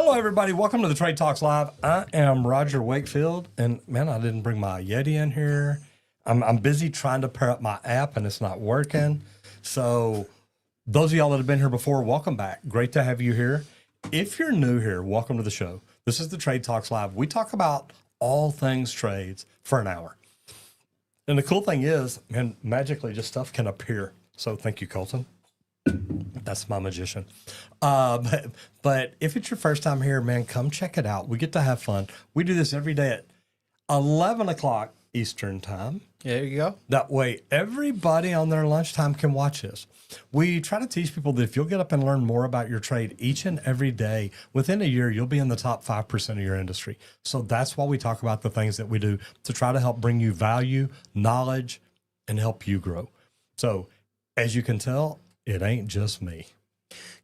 Hello, everybody. Welcome to the Trade Talks Live. I am Roger Wakefield, and man, I didn't bring my Yeti in here. I'm busy trying to pair up my app, and it's not working. So, those of y'all that have been here before, welcome back. Great to have you here. If you're new here, welcome to the show. This is the Trade Talks Live. We talk about all things trades for an hour. And the cool thing is, man, magically, just stuff can appear. So, thank you, Colton. That's my magician. But if it's your first time here, man, come check it out. We get to have fun. We do this every day at 11 o'clock Eastern time. There you go. That way, everybody on their lunchtime can watch this. We try to teach people that if you'll get up and learn more about your trade each and every day, within a year, you'll be in the top 5% of your industry. So that's why we talk about the things that we do to try to help bring you value, knowledge, and help you grow. So as you can tell, it ain't just me.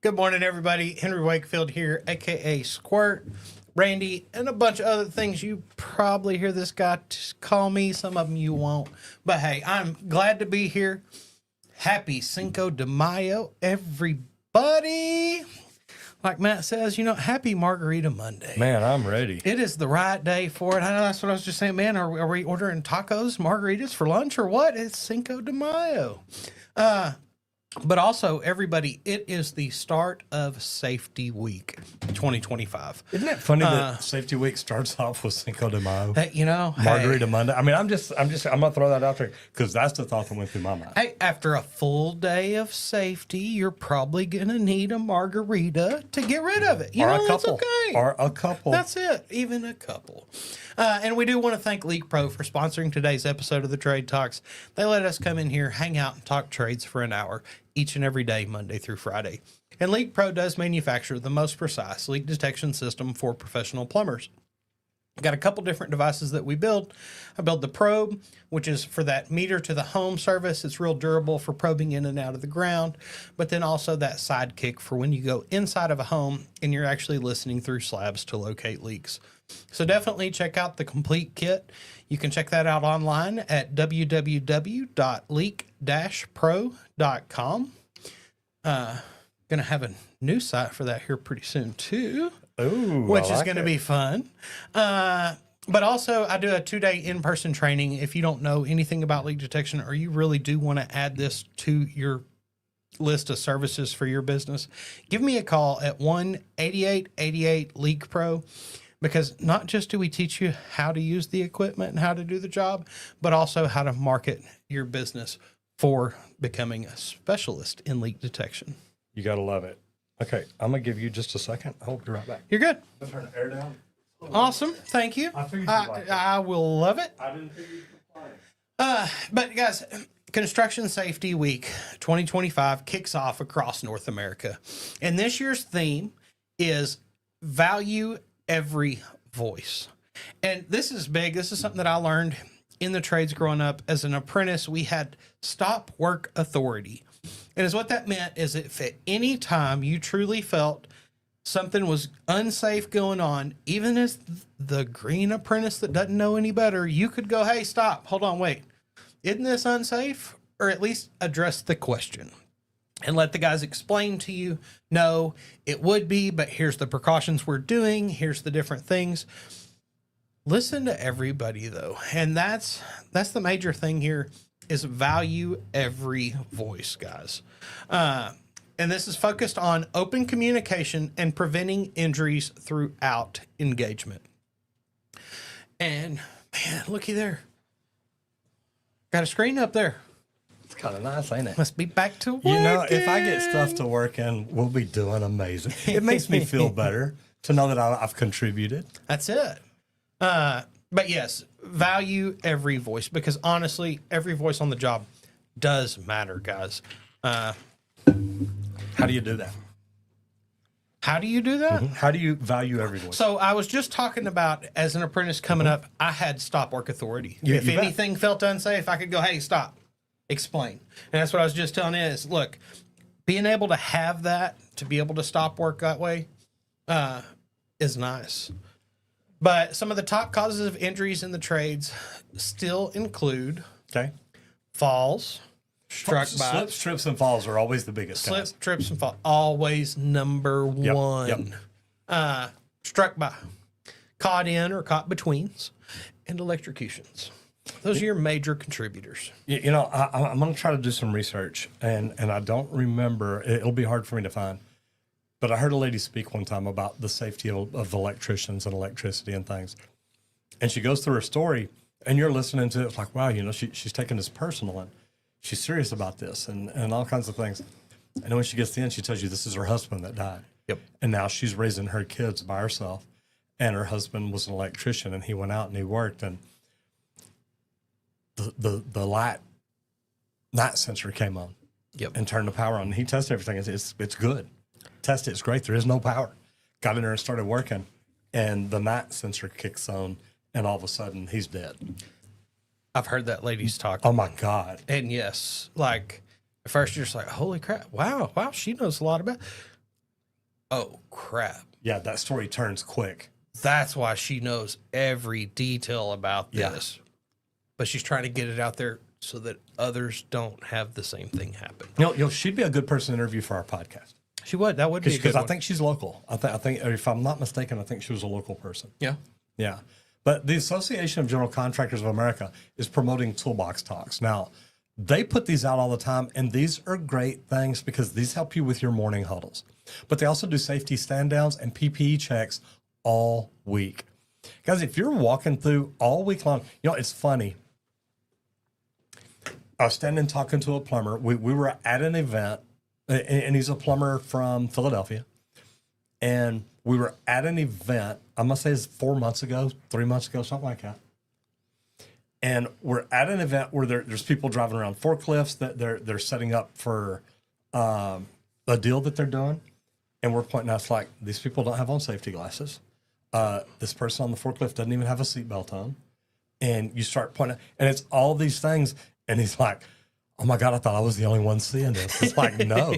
Good morning, everybody. Henry Wakefield here, a.k.a. Squirt, Randy, and a bunch of other things you probably hear this guy call me. Some of them you won't. But, hey, I'm glad to be here. Happy Cinco de Mayo, everybody. Like Matt says, happy Margarita Monday. Man, I'm ready. It is the right day for it. I know that's what I was just saying. Man, are we ordering tacos, margaritas for lunch or what? It's Cinco de Mayo. But also, everybody, it is the start of Safety Week 2025. Isn't it funny that Safety Week starts off with Cinco de Mayo? hey, Margarita Monday. I mean, I'm gonna throw that out there because that's the thought that went through my mind. Hey, after a full day of safety, you're probably gonna need a margarita to get rid of it. Or a couple. That's okay. Or a couple. That's it. Even a couple. And we do want to thank League Pro for sponsoring today's episode of the Trade Talks. They let us come in here, hang out, and talk trades for an hour each and every day, Monday through Friday. And League Pro does manufacture the most precise leak detection system for professional plumbers. Got a couple different devices that we build. I build the probe, which is for that meter to the home service. It's real durable for probing in and out of the ground. But then also that sidekick for when you go inside of a home and you're actually listening through slabs to locate leaks. So definitely check out the complete kit. You can check that out online at www.leak-pro.com. Gonna have a new site for that here pretty soon too. Ooh, Which is going to be fun. But also, I do a 2-day in-person training. If you don't know anything about leak detection or you really do want to add this to your list of services for your business, give me a call at 1-8888-LEAK-PRO. Because not just do we teach you how to use the equipment and how to do the job, but also how to market your business for becoming a specialist in leak detection. You got to love it. Okay, I'm going to give you just a second. I'll be right back. You're good. I'll turn the air down. Awesome. Thank you. I figured you'd like it. I will love it. I didn't think you'd complain. But guys, Construction Safety Week 2025 kicks off across North America. And this year's theme is value every voice. And this is big. This is something that I learned in the trades growing up. As an apprentice, we had stop work authority. And is what that meant is if at any time you truly felt something was unsafe going on, even as the green apprentice that doesn't know any better, you could go, hey, stop, hold on, wait. Isn't this unsafe? Or at least address the question and let the guys explain to you, no, it would be, but here's the precautions we're doing. Here's the different things. Listen to everybody though. And that's the major thing here is value every voice, guys. And this is focused on open communication and preventing injuries throughout engagement. And man, looky there. Got a screen up there. It's kind of nice, ain't it? Must be back to work. If I get stuff to work in, we'll be doing amazing. It makes me feel better to know that I've contributed. That's it. But yes, value every voice because honestly, every voice on the job does matter, guys. How do you do that? How do you do that? Mm-hmm. How do you value every voice? So I was just talking about as an apprentice coming up, I had stop work authority. You if bet. anything felt unsafe, I could go, hey, stop, explain. And that's what I was just telling you is, look, being able to have that, to be able to stop work that way is nice. But some of the top causes of injuries in the trades still include falls, struck by Slips, trips, and falls are always the biggest. Slips, trips, and falls. Always number one. struck by, caught in or caught betweens, and electrocutions. Those are your major contributors. I'm going to try to do some research, and I don't remember. It'll be hard for me to find. But I heard a lady speak one time about the safety of electricians and electricity and things. And she goes through her story, and you're listening to it. It's like, wow, she's taking this personal, and she's serious about this and all kinds of things. And then when she gets to the end, she tells you this is her husband that died. Yep. And now she's raising her kids by herself. And her husband was an electrician, and he went out and he worked. And the light sensor came on. Yep. And turned the power on. And he tested everything. It's good. Test it. It's great. There is no power. Got in there and started working. And the night sensor kicks on, and all of a sudden he's dead. I've heard that lady's talk. Oh my God. And yes, like at first you're just like, holy crap. Wow, she knows a lot about. Oh crap. Yeah, that story turns quick. That's why she knows every detail about this. But she's trying to get it out there so that others don't have the same thing happen. She'd be a good person to interview for our podcast. She would. That would be a good Because I one. think she's local. I think, if I'm not mistaken, I think she was a local person. Yeah. Yeah. But the Association of General Contractors of America is promoting Toolbox Talks. Now, they put these out all the time, and these are great things because these help you with your morning huddles. But they also do safety stand downs and PPE checks all week. Guys, if you're walking through all week long, it's funny. I was standing talking to a plumber. We were at an event, and he's a plumber from Philadelphia. And we were at an event, I must say it's 4 months ago, 3 months ago, something like that. And we're at an event where there's people driving around forklifts that they're setting up for a deal that they're doing. And we're pointing out, it's like, these people don't have on safety glasses. This person on the forklift doesn't even have a seatbelt on. And you start pointing, and it's all these things. And he's like, oh my God, I thought I was the only one seeing this. It's like, no.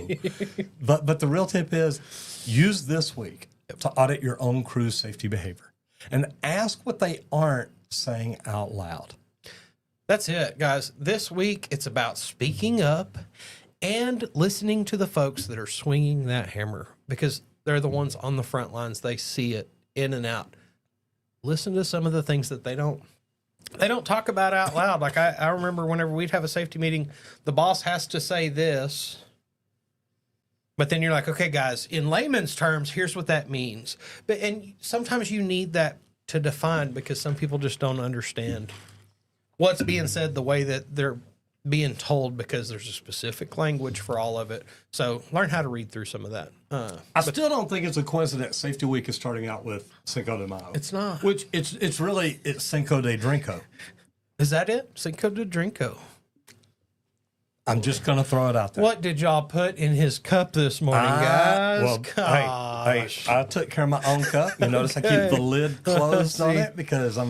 But the real tip is use this week to audit your own crew's safety behavior and ask what they aren't saying out loud. That's it, guys. This week, it's about speaking up and listening to the folks that are swinging that hammer because they're the ones on the front lines. They see it in and out. Listen to some of the things that they don't talk about out loud. Like I remember whenever we'd have a safety meeting, the boss has to say this, but then you're like, okay, guys, in layman's terms, here's what that means. And sometimes you need that to define because some people just don't understand what's being said the way that they're being told because there's a specific language for all of it. So learn how to read through some of that. I still don't think it's a coincidence Safety Week is starting out with Cinco de Mayo. It's not. Which it's really Cinco de Drinko. Is that it? Cinco de Drinko. I'm just going to throw it out there. What did y'all put in his cup this morning, guys? Well, hey, I took care of my own cup. You notice I keep the lid closed on it because, I'm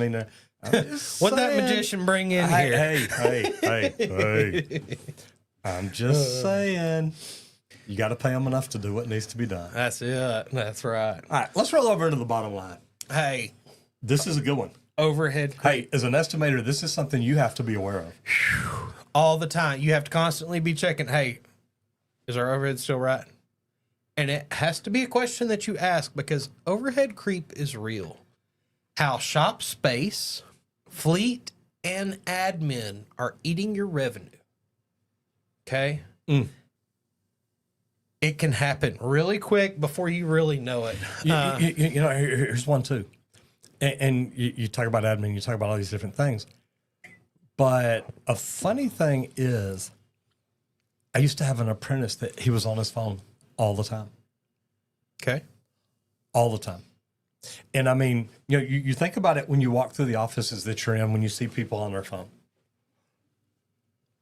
just What'd that saying. magician bring in here? Hey. I'm just saying. You got to pay them enough to do what needs to be done. That's it. That's right. All right, let's roll over into the bottom line. Hey, This is a good one. overhead Hey, as an estimator, this is something you have to be aware of. all the time. You have to constantly be checking, hey, is our overhead still right? And it has to be a question that you ask because overhead creep is real. How shop space, fleet, and admin are eating your revenue. Okay? It can happen really quick before you really know it. Here's one too. And you talk about admin, you talk about all these different things. But a funny thing is, I used to have an apprentice that he was on his phone all the time. Okay. All the time. And I mean, you think about it when you walk through the offices that you're in, when you see people on their phone.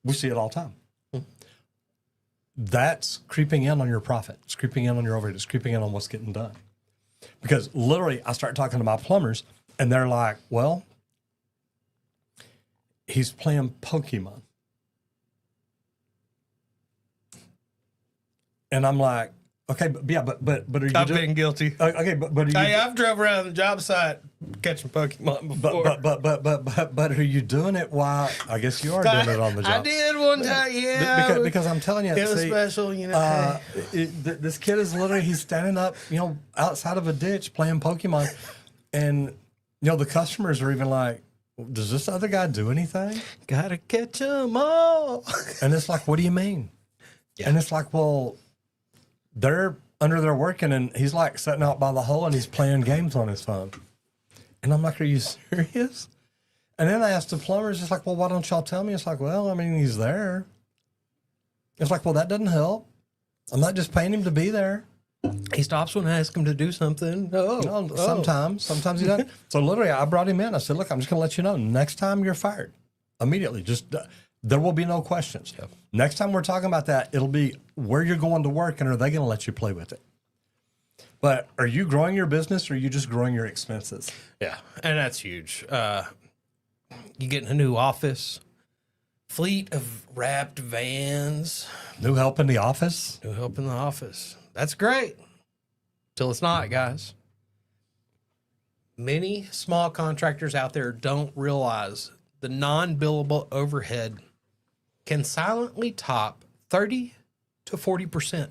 We see it all the time. That's creeping in on your profit. It's creeping in on your overhead. It's creeping in on what's getting done. Because literally, I start talking to my plumbers, and they're like, well, he's playing Pokemon. And I'm like, Okay, but yeah, but are you I've doing? been guilty. Okay, but are you? Hey, I've drove around the job site catching Pokemon before. But are you doing it while? I guess you are doing it on the job. I did one time, yeah. Because I'm telling you, it was see, special, you know. this kid is literally he's standing up, outside of a ditch playing Pokemon, and the customers are even like, "Does this other guy do anything?" Gotta catch 'em all. And it's like, "What do you mean?" Yeah. And it's like, "Well, they're under there working, and he's like sitting out by the hole, and he's playing games on his phone." And I'm like, "Are you serious?" And then I asked the plumbers, it's like, "Well, why don't y'all tell me?" It's like, "Well, I mean, he's there." It's like, "Well, that doesn't help. I'm not just paying him to be there." He stops when I ask him to do something. No, sometimes he doesn't. So literally, I brought him in. I said, "Look, I'm just going to let you know. Next time you're fired, immediately. Just there will be no questions. Yep. Next time we're talking about that, it'll be where you're going to work, and are they going to let you play with it? But are you growing your business, or are you just growing your expenses?" Yeah, and that's huge. You getting a new office, fleet of wrapped vans, New help in the office. new help in the office. That's great. Till it's not, guys. Many small contractors out there don't realize the non-billable overhead can silently top 30 to 40%.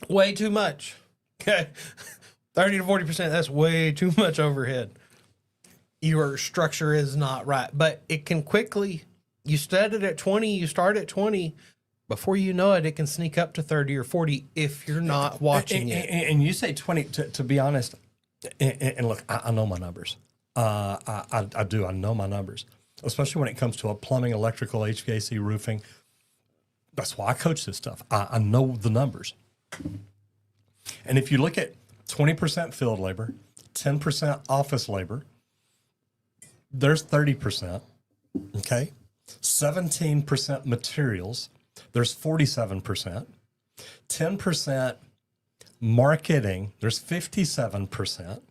Way too much. Okay. 30 to 40%, that's way too much overhead. Your structure is not right. But it can quickly, you started at 20, you start at 20, before you know it, it can sneak up to 30 or 40 if you're not watching it. And you say 20, to be honest, and look, I know my numbers. I do. I know my numbers, especially when it comes to a plumbing, electrical, HVAC, roofing. That's why I coach this stuff. I know the numbers. And if you look at 20% field labor, 10% office labor, there's 30%, okay? 17% materials, there's 47%. 10% marketing, there's 57%.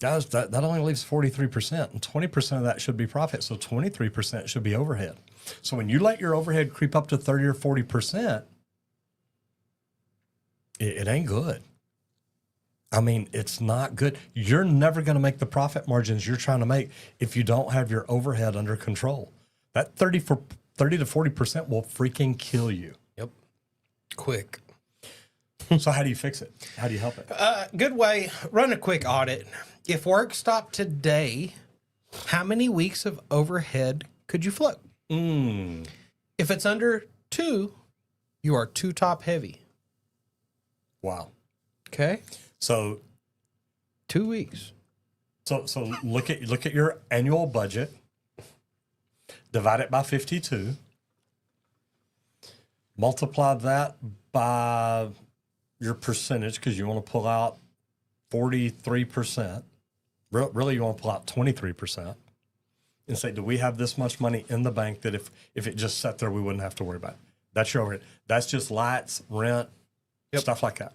Guys, that only leaves 43%, and 20% of that should be profit. So 23% should be overhead. So when you let your overhead creep up to 30 or 40%, it ain't good. I mean, it's not good. You're never going to make the profit margins you're trying to make if you don't have your overhead under control. That 30 to 40% will freaking kill you. Yep. Quick. So how do you fix it? How do you help it? Good way, run a quick audit. If work stopped today, how many weeks of overhead could you float? If it's under 2, you are 2 top heavy. Wow. Okay. So 2 weeks. So look at your annual budget. Divide it by 52. Multiply that by your percentage, because you want to pull out 43%. Really, you want to pull out 23%. And say, do we have this much money in the bank that if it just sat there, we wouldn't have to worry about it? That's your overhead. That's just lights, rent, stuff like that.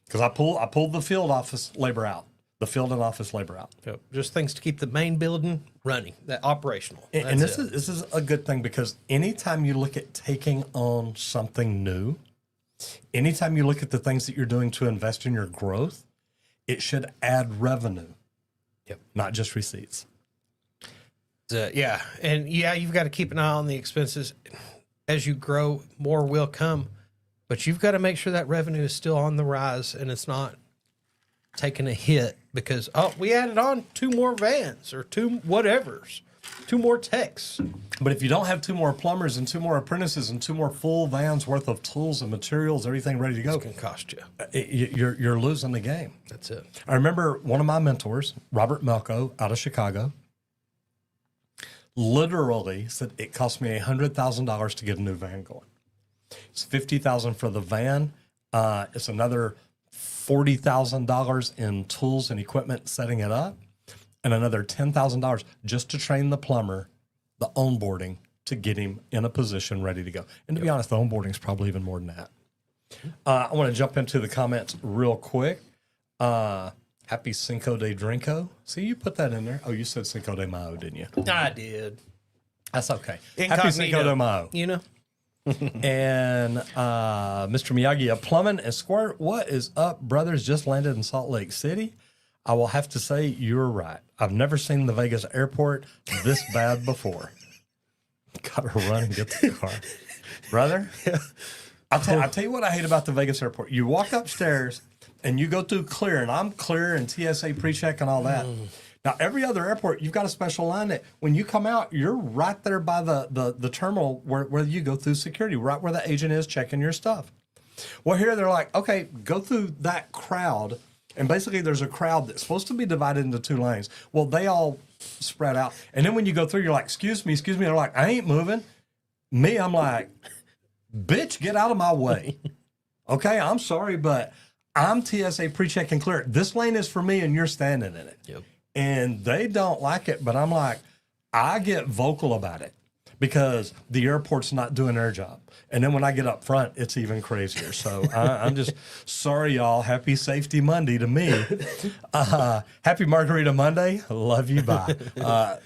Because I pulled the field office labor out, the field and office labor out. Yep. Just things to keep the main building running, that operational. And this is a good thing, because anytime you look at taking on something new, anytime you look at the things that you're doing to invest in your growth, it should add revenue, not just receipts. Yeah. And you've got to keep an eye on the expenses. As you grow, more will come. But you've got to make sure that revenue is still on the rise and it's not taking a hit because, we added on 2 more vans or 2 whatevers, 2 more techs. But if you don't have 2 more plumbers and 2 more apprentices and 2 more full vans worth of tools and materials, everything ready to go, It's going to cost you. You're losing the game. That's it. I remember one of my mentors, Robert Melko, out of Chicago, literally said it cost me $100,000 to get a new van going. It's $50,000 for the van. It's another $40,000 in tools and equipment setting it up, and another $10,000 just to train the plumber, the onboarding to get him in a position ready to go. And to be honest, the onboarding is probably even more than that. I want to jump into the comments real quick. Happy Cinco de Drinko. See, you put that in there. Oh, you said Cinco de Mayo, didn't you? I did. That's okay. Happy Incognito, Cinco de Mayo. You know? And Mr. Miyagi of Plumbing and Squirt, what is up, brothers? Just landed in Salt Lake City. I will have to say you're right. I've never seen the Vegas airport this bad before. Gotta run and get the car. Brother, I'll tell you what I hate about the Vegas airport. You walk upstairs and you go through clear, and I'm clear and TSA pre-check and all that. Now, every other airport, you've got a special line that when you come out, you're right there by the terminal where you go through security, right where the agent is checking your stuff. Well, here they're like, okay, go through that crowd. And basically, there's a crowd that's supposed to be divided into two lanes. Well, they all spread out. And then when you go through, you're like, excuse me. They're like, I ain't moving. Me, I'm like, bitch, get out of my way. Okay, I'm sorry, but I'm TSA pre-check and clear. This lane is for me, and you're standing in it. Yep. And they don't like it, but I'm like, I get vocal about it because the airport's not doing their job. And then when I get up front, it's even crazier. So I'm just sorry, y'all. Happy Safety Monday to me. Happy Margarita Monday. Love you. Bye.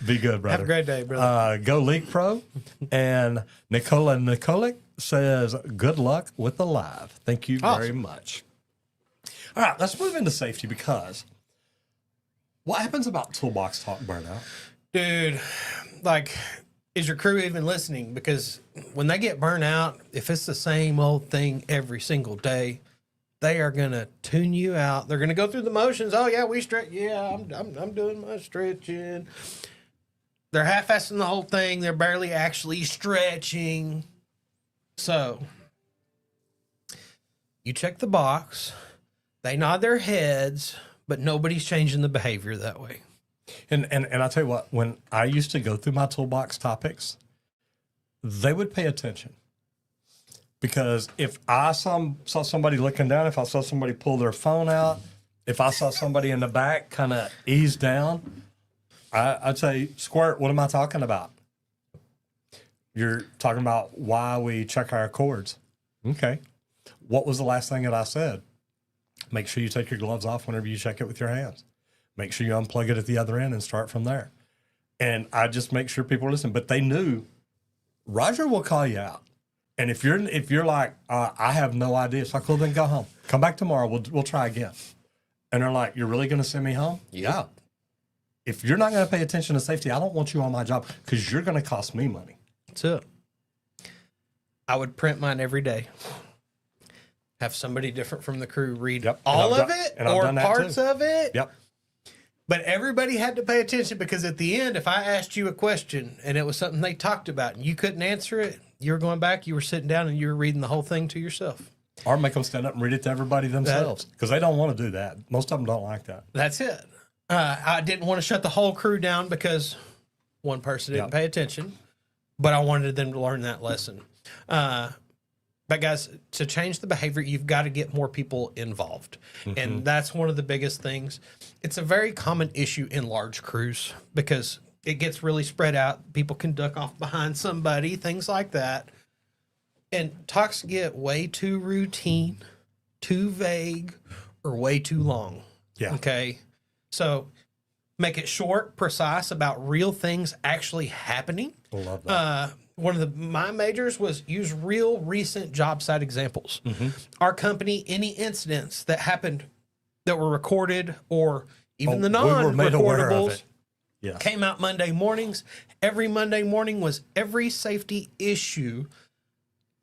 Be good, brother. Have a great day, brother. Go League Pro. And Nicola Nikolic says, good luck with the live. Thank you very much. All right, let's move into safety because what happens about toolbox talk burnout? Dude, like, is your crew even listening? Because when they get burnt out, if it's the same old thing every single day, they are gonna tune you out. They're gonna go through the motions. Oh yeah, we stretch. Yeah, I'm doing my stretching. They're half-assing the whole thing. They're barely actually stretching. So you check the box. They nod their heads, but nobody's changing the behavior that way. And I'll tell you what, when I used to go through my toolbox topics, they would pay attention. Because if I saw somebody looking down, if I saw somebody pull their phone out, if I saw somebody in the back kind of ease down, I'd say, Squirt, what am I talking about? You're talking about why we check our cords. Okay. What was the last thing that I said? Make sure you take your gloves off whenever you check it with your hands. Make sure you unplug it at the other end and start from there. And I just make sure people listen. But they knew Roger will call you out. And if you're like, I have no idea, it's like, well, then go home. Come back tomorrow. We'll try again. And they're like, you're really going to send me home? Yeah. If you're not going to pay attention to safety, I don't want you on my job because you're going to cost me money. That's it. I would print mine every day. Have somebody different from the crew read all of it or parts of it. Yep. But everybody had to pay attention because at the end, if I asked you a question and it was something they talked about and you couldn't answer it, you were going back, you were sitting down and you were reading the whole thing to yourself. Or make them stand up and read it to everybody themselves because they don't want to do that. Most of them don't like that. That's it. I didn't want to shut the whole crew down because one person didn't pay attention, but I wanted them to learn that lesson. But guys, to change the behavior, you've got to get more people involved. Mm-hmm. And that's one of the biggest things. It's a very common issue in large crews because it gets really spread out. People can duck off behind somebody, things like that. And talks get way too routine, too vague, or way too long. Yeah. Okay. So make it short, precise about real things actually happening. I love that. One of my majors was use real recent job site examples. Mm-hmm. Our company, any incidents that happened that were recorded or even the non-recordables came out Monday mornings. Every Monday morning was every safety issue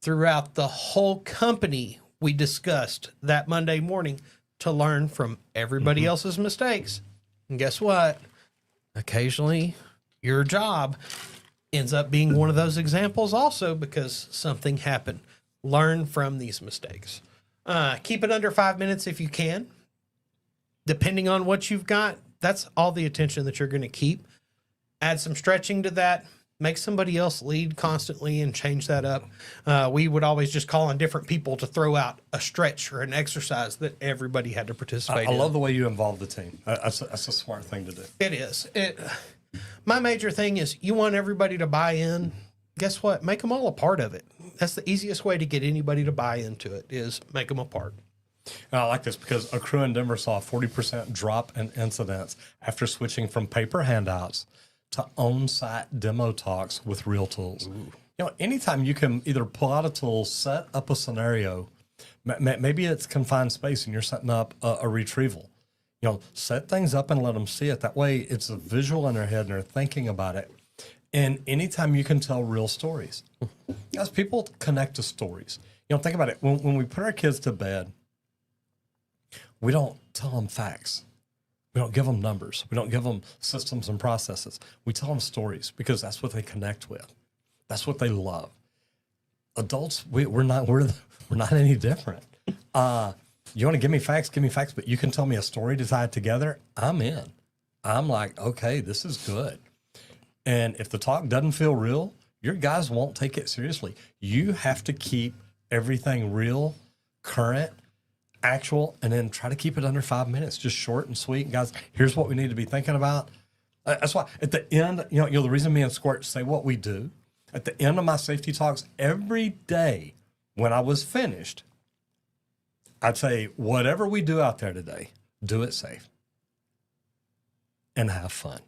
throughout the whole company we discussed that Monday morning to learn from everybody else's mistakes. And guess what? Occasionally, your job ends up being one of those examples also because something happened. Learn from these mistakes. Keep it under 5 minutes if you can. Depending on what you've got, that's all the attention that you're going to keep. Add some stretching to that. Make somebody else lead constantly and change that up. We would always just call on different people to throw out a stretch or an exercise that everybody had to participate in. I love the way you involve the team. That's a smart thing to do. It is. My major thing is you want everybody to buy in. Guess what? Make them all a part of it. That's the easiest way to get anybody to buy into it is make them a part. And I like this because a crew in Denver saw a 40% drop in incidents after switching from paper handouts to on-site demo talks with real tools. Ooh. anytime you can either pull out a tool, set up a scenario, maybe it's confined space and you're setting up a retrieval. Set things up and let them see it. That way it's a visual in their head and they're thinking about it. And anytime you can tell real stories, guys, people connect to stories. Think about it. When we put our kids to bed, we don't tell them facts. We don't give them numbers. We don't give them systems and processes. We tell them stories because that's what they connect with. That's what they love. Adults, we're not any different. You want to give me facts, but you can tell me a story to tie it together. I'm in. I'm like, okay, this is good. And if the talk doesn't feel real, your guys won't take it seriously. You have to keep everything real, current, actual, and then try to keep it under 5 minutes, just short and sweet. Guys, here's what we need to be thinking about. That's why at the end, the reason me and Squirt say what we do, at the end of my safety talks every day when I was finished, I'd say, whatever we do out there today, do it safe and have fun.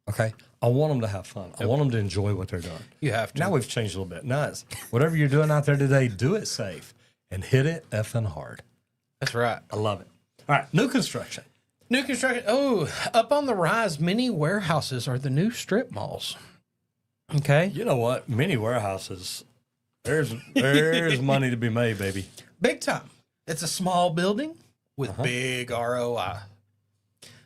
Okay? I want them to have fun. I want them to enjoy what they're doing. You have to. Now we've changed a little bit. Now it's whatever you're doing out there today, do it safe and hit it effing hard. That's right. I love it. All right, new construction. New construction. Oh, up on the rise, mini warehouses are the new strip malls. Okay. You know what? Mini warehouses, there's money to be made, baby. Big time. It's a small building with big ROI.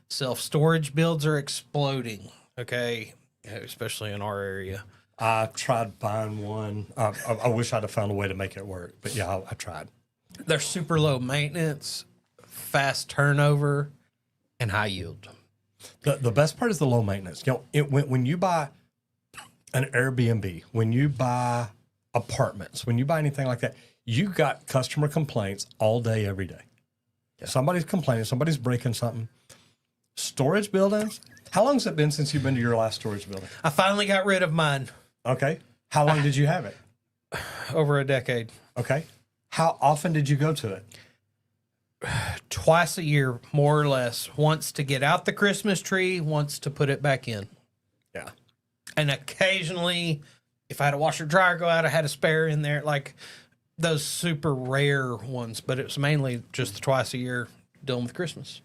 Self-storage builds are exploding. Okay. Especially in our area. I tried buying one. I wish I'd have found a way to make it work, but yeah, I tried. They're super low maintenance, fast turnover, and high yield. The best part is the low maintenance. When you buy an Airbnb, when you buy apartments, when you buy anything like that, you got customer complaints all day, every day. Yeah. Somebody's complaining, somebody's breaking something. Storage buildings. How long has it been since you've been to your last storage building? I finally got rid of mine. Okay. How long did you have it? Over a decade. Okay. How often did you go to it? Twice a year, more or less. Once to get out the Christmas tree, once to put it back in. Yeah. And occasionally, if I had a washer dryer go out, I had a spare in there, like those super rare ones. But it was mainly just twice a year dealing with Christmas.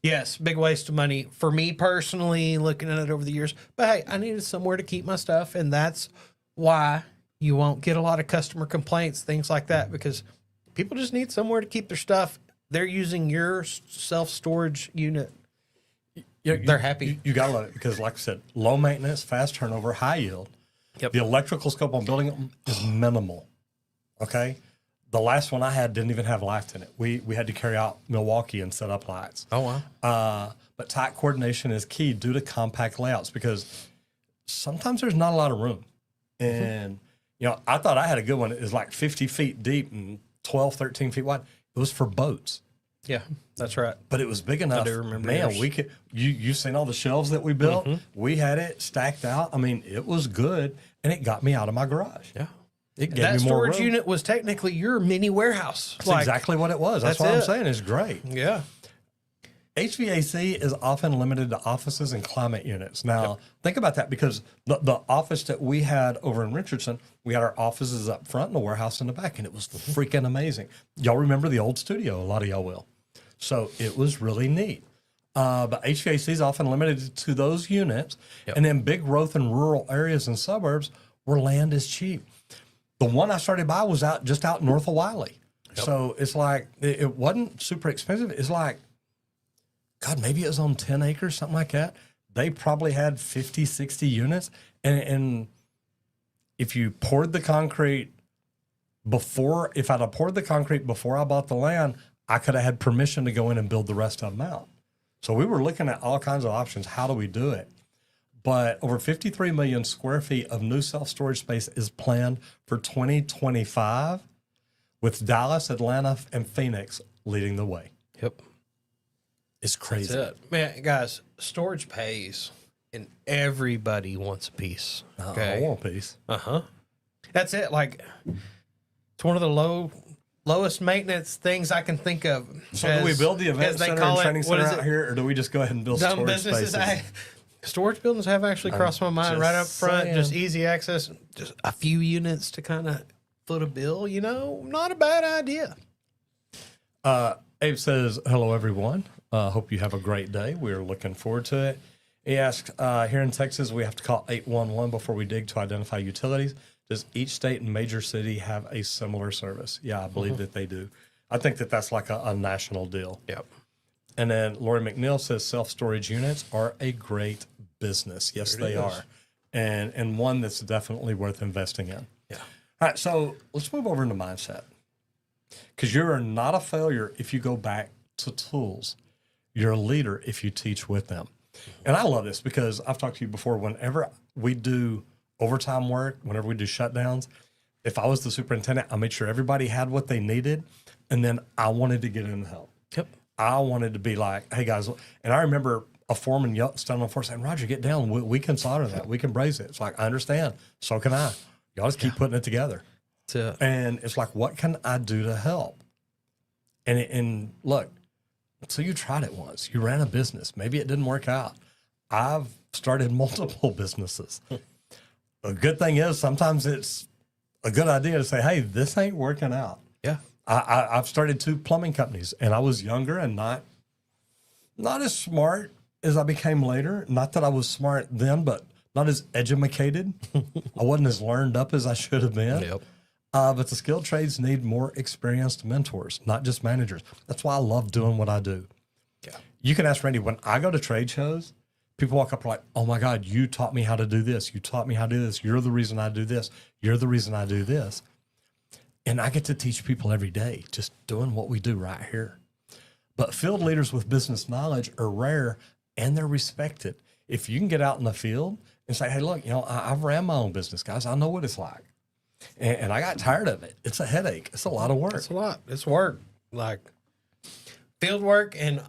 Yes, big waste of money for me personally, looking at it over the years. But hey, I needed somewhere to keep my stuff, and that's why you won't get a lot of customer complaints, things like that, because people just need somewhere to keep their stuff. They're using your self-storage unit. They're happy. You got to love it because, like I said, low maintenance, fast turnover, high yield. Yep. The electrical scope on building them is minimal. Okay. The last one I had didn't even have lights in it. We had to carry out Milwaukee and set up lights. Oh, wow. But tight coordination is key due to compact layouts because sometimes there's not a lot of room. And, I thought I had a good one. It was like 50 feet deep and 12, 13 feet wide. It was for boats. Yeah, that's right. But it was big enough. I do remember Man, yours. we could. You've seen all the shelves that we built. We had it stacked out. I mean, it was good, and it got me out of my garage. Yeah. It gave That me more storage room. unit was technically your mini warehouse. That's exactly what it was. That's what I'm saying. It's great. Yeah. HVAC is often limited to offices and climate units. Now, think about that because the office that we had over in Richardson, we had our offices up front and the warehouse in the back, and it was freaking amazing. Y'all remember the old studio? A lot of y'all will. So it was really neat. But HVAC is often limited to those units. And then big growth in rural areas and suburbs where land is cheap. The one I started by was just out north of Wiley. So it's like, it wasn't super expensive. It's like, God, maybe it was on 10 acres, something like that. They probably had 50, 60 units. And if you poured the concrete if I'd have poured the concrete before I bought the land, I could have had permission to go in and build the rest of them out. So we were looking at all kinds of options. How do we do it? But over 53 million square feet of new self-storage space is planned for 2025, with Dallas, Atlanta, and Phoenix leading the way. Yep. It's crazy. That's it. Man, guys, storage pays, and everybody wants a piece. I want a piece. That's it. Like, it's one of the lowest maintenance things I can think of. So do we build the event center and training center out here, or do we just go ahead and build dumb storage businesses? spaces? Storage buildings have actually crossed my mind just right up front. saying. Just easy access, just a few units to kind of foot a bill, not a bad idea. Abe says, hello, everyone. Hope you have a great day. We're looking forward to it. He asks, here in Texas, we have to call 811 before we dig to identify utilities. Does each state and major city have a similar service? Yeah, I believe that they do. I think that that's like a national deal. Yep. And then Lori McNeil says self-storage units are a great business. Yes, they are. And one that's definitely worth investing in. Yeah. All right, so let's move over into mindset. Because you are not a failure if you go back to tools. You're a leader if you teach with them. And I love this because I've talked to you before. Whenever we do overtime work, whenever we do shutdowns, if I was the superintendent, I made sure everybody had what they needed. And then I wanted to get in and help. Yep. I wanted to be like, hey, guys. And I remember a foreman standing on the floor saying, Roger, get down. We can solder that. We can braze it. It's like, I understand. So can I. Y'all just keep putting it together. That's it. And it's like, what can I do to help? And look, so you tried it once. You ran a business. Maybe it didn't work out. I've started multiple businesses. The good thing is sometimes it's a good idea to say, hey, this ain't working out. Yeah. I've started 2 plumbing companies, and I was younger and not as smart as I became later. Not that I was smart then, but not as educated. I wasn't as learned up as I should have been. Yep. But the skilled trades need more experienced mentors, not just managers. That's why I love doing what I do. Yeah. You can ask Randy, when I go to trade shows, people walk up like, oh my God, you taught me how to do this. You taught me how to do this. You're the reason I do this. You're the reason I do this. And I get to teach people every day, just doing what we do right here. But field leaders with business knowledge are rare and they're respected. If you can get out in the field and say, hey, look, I've ran my own business, guys. I know what it's like. And I got tired of it. It's a headache. It's a lot of work. It's a lot. It's work. Like field work and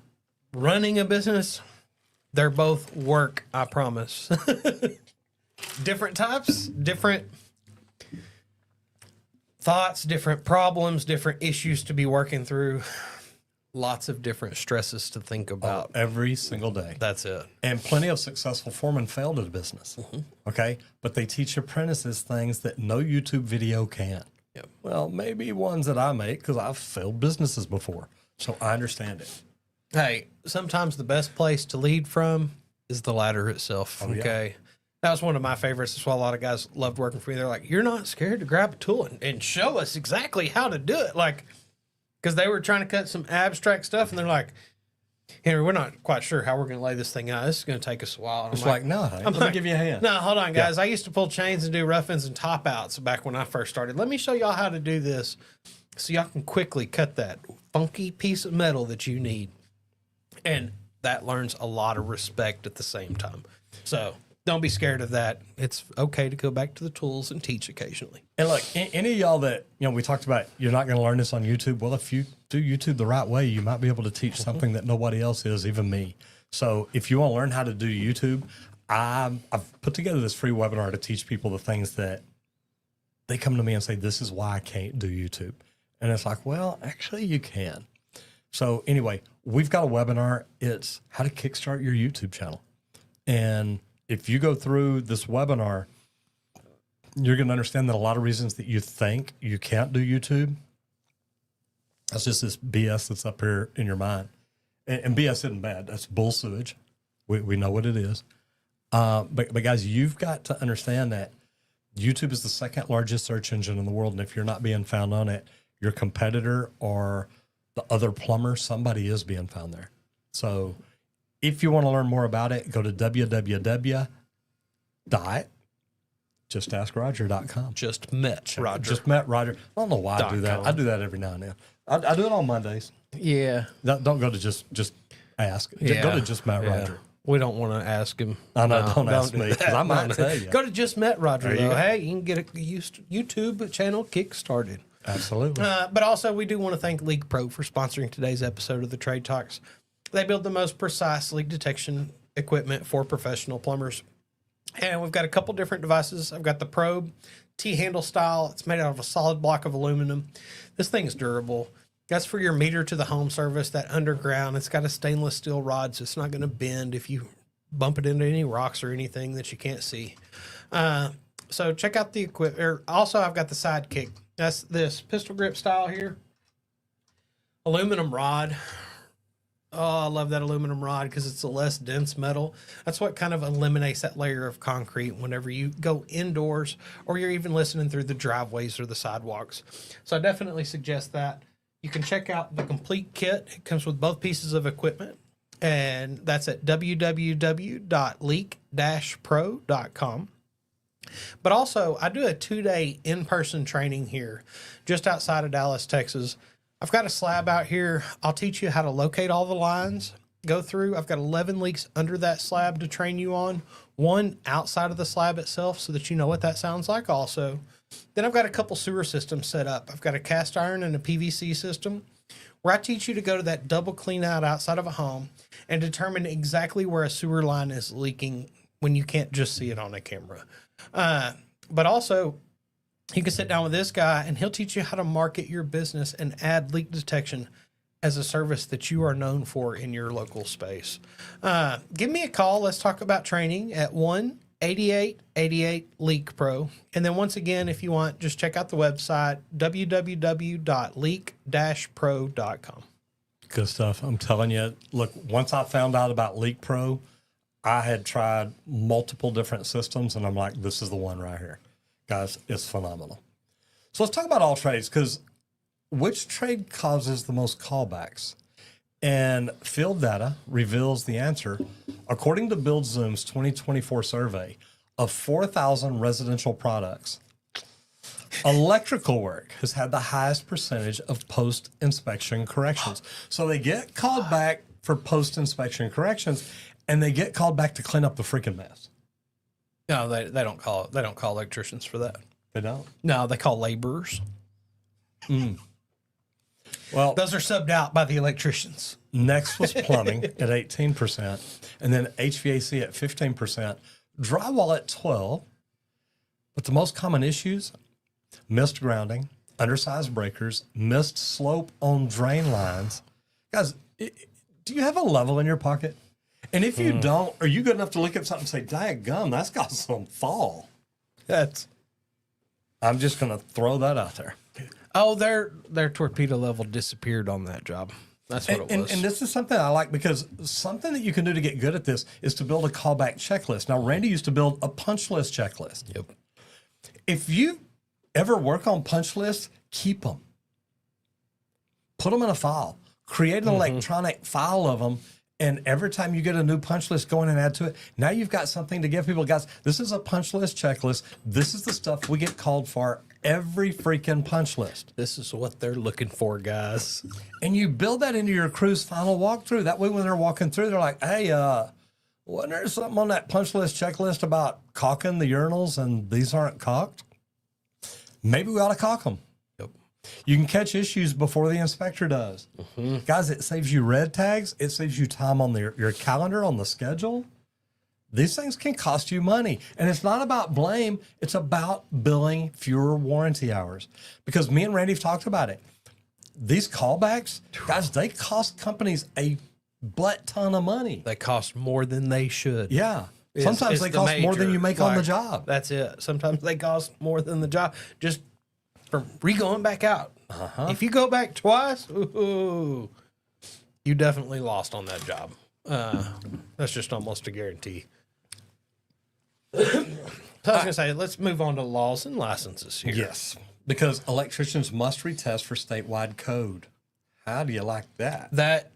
running a business, they're both work, I promise. Different types, different thoughts, different problems, different issues to be working through. Lots of different stresses to think about. Every single day. That's it. And plenty of successful foremen failed at a business. Okay. But they teach apprentices things that no YouTube video can. Yep. Well, maybe ones that I make because I've failed businesses before. So I understand it. Hey, sometimes the best place to lead from is the ladder itself. Oh, yeah. Okay. That was one of my favorites. That's why a lot of guys loved working for me. They're like, you're not scared to grab a tool and show us exactly how to do it. Like, because they were trying to cut some abstract stuff, and they're like, Henry, we're not quite sure how we're going to lay this thing out. This is going to take us a while. And It's like, no, let me give you a hand. No, hold on, guys. I used to pull chains and do rough ends and top outs back when I first started. Let me show y'all how to do this so y'all can quickly cut that funky piece of metal that you need. And that learns a lot of respect at the same time. So don't be scared of that. It's okay to go back to the tools and teach occasionally. And look, any of y'all that, we talked about, you're not going to learn this on YouTube. Well, if you do YouTube the right way, you might be able to teach something that nobody else is, even me. So if you want to learn how to do YouTube, I've put together this free webinar to teach people the things that they come to me and say, this is why I can't do YouTube. And it's like, well, actually you can. So anyway, we've got a webinar. It's how to kickstart your YouTube channel. And if you go through this webinar, you're going to understand that a lot of reasons that you think you can't do YouTube, that's just this BS that's up here in your mind. And BS isn't bad. That's bull sewage. We know what it is. But guys, you've got to understand that YouTube is the second largest search engine in the world. And if you're not being found on it, your competitor or the other plumber, somebody is being found there. So if you want to learn more about it, go to www.justaskroger.com. Just met Roger. Just met Roger. I don't know why I do that. .com. I do that every now and then. I do it on Mondays. Yeah. Don't go to just ask. Go to just met Roger. We don't want to ask him. I know. No, don't ask do me that. because I might No. tell you. Go to Just Met Roger, There you though. go. Hey, you can get a YouTube channel kick-started. Absolutely. But also, we do want to thank League Pro for sponsoring today's episode of the Trade Talks. They build the most precise leak detection equipment for professional plumbers. And we've got a couple different devices. I've got the Probe T-handle style. It's made out of a solid block of aluminum. This thing is durable. That's for your meter to the home service, that underground. It's got a stainless steel rod, so it's not going to bend if you bump it into any rocks or anything that you can't see. So check out the equipment. Also, I've got the Sidekick. That's this pistol grip style here. Aluminum rod. Oh, I love that aluminum rod because it's a less dense metal. That's what kind of eliminates that layer of concrete whenever you go indoors or you're even listening through the driveways or the sidewalks. So I definitely suggest that. You can check out the complete kit. It comes with both pieces of equipment, and that's at www.leak-pro.com. But also, I do a 2-day in-person training here just outside of Dallas, Texas. I've got a slab out here. I'll teach you how to locate all the lines, go through. I've got 11 leaks under that slab to train you on, one outside of the slab itself so that you know what that sounds like also. Then I've got a couple sewer systems set up. I've got a cast iron and a PVC system where I teach you to go to that double clean out outside of a home and determine exactly where a sewer line is leaking when you can't just see it on a camera. But also, you can sit down with this guy and he'll teach you how to market your business and add leak detection as a service that you are known for in your local space. Give me a call. Let's talk about training at 1-8888-LEAK-PRO. And then once again, if you want, just check out the website, www.leak-pro.com. Good stuff. I'm telling you, look, once I found out about Leak Pro, I had tried multiple different systems, and I'm like, this is the one right here. Guys, it's phenomenal. So let's talk about all trades, because which trade causes the most callbacks? And field data reveals the answer. According to BuildZoom's 2024 survey of 4,000 residential products, electrical work has had the highest percentage of post-inspection corrections. So they get called back for post-inspection corrections, and they get called back to clean up the freaking mess. No, they don't call it. They don't call electricians for that. They don't? No, they call laborers. Well, Those are subbed out by the electricians. next was plumbing at 18%, and then HVAC at 15%, drywall at 12%. But the most common issues, missed grounding, undersized breakers, missed slope on drain lines. Guys, do you have a level in your pocket? And if you don't, are you good enough to look at something and say, "Daggum, that's got some fall"? I'm just going to throw that out there. Oh, their torpedo level disappeared on that job. That's what it was. And this is something I like, because something that you can do to get good at this is to build a callback checklist. Now, Randy used to build a punch list checklist. Yep. If you ever work on punch lists, keep them. Put them in a file. Create an electronic file of them. And every time you get a new punch list, go in and add to it. Now you've got something to give people. Guys, this is a punch list checklist. This is the stuff we get called for every freaking punch list. This is what they're looking for, guys. And you build that into your crew's final walkthrough. That way when they're walking through, they're like, hey, wasn't there something on that punch list checklist about caulking the urinals and these aren't caulked? Maybe we ought to caulk them. Yep. You can catch issues before the inspector does. Guys, it saves you red tags. It saves you time on your calendar, on the schedule. These things can cost you money. And it's not about blame. It's about billing fewer warranty hours. Because me and Randy have talked about it. These callbacks, guys, they cost companies a butt ton of money. They cost more than they should. Yeah. Sometimes they cost more than you make on the job. That's it. Sometimes they cost more than the job. Just from re-going back out. If you go back twice, ooh, you definitely lost on that job. That's just almost a guarantee. So I was going to say, let's move on to laws and licenses here. Yes, because electricians must retest for statewide code. How do you like that?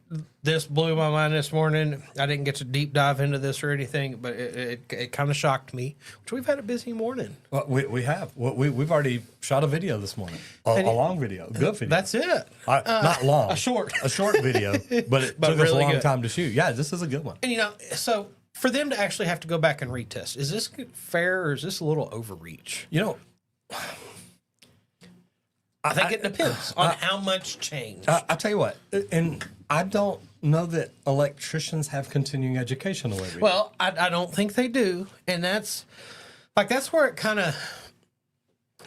This blew my mind this morning. I didn't get to deep dive into this or anything, but it kind of shocked me, which we've had a busy morning. Well, we have. We've already shot a video this morning, a long video, good video. That's it. Not long, a short video, but it took us a long time to shoot. Yeah, this is a good one. And so for them to actually have to go back and retest, is this fair or is this a little overreach? I think it depends on how much changed. I'll tell you what, and I don't know that electricians have continuing education the way we do. Well, I don't think they do, and that's where it kind of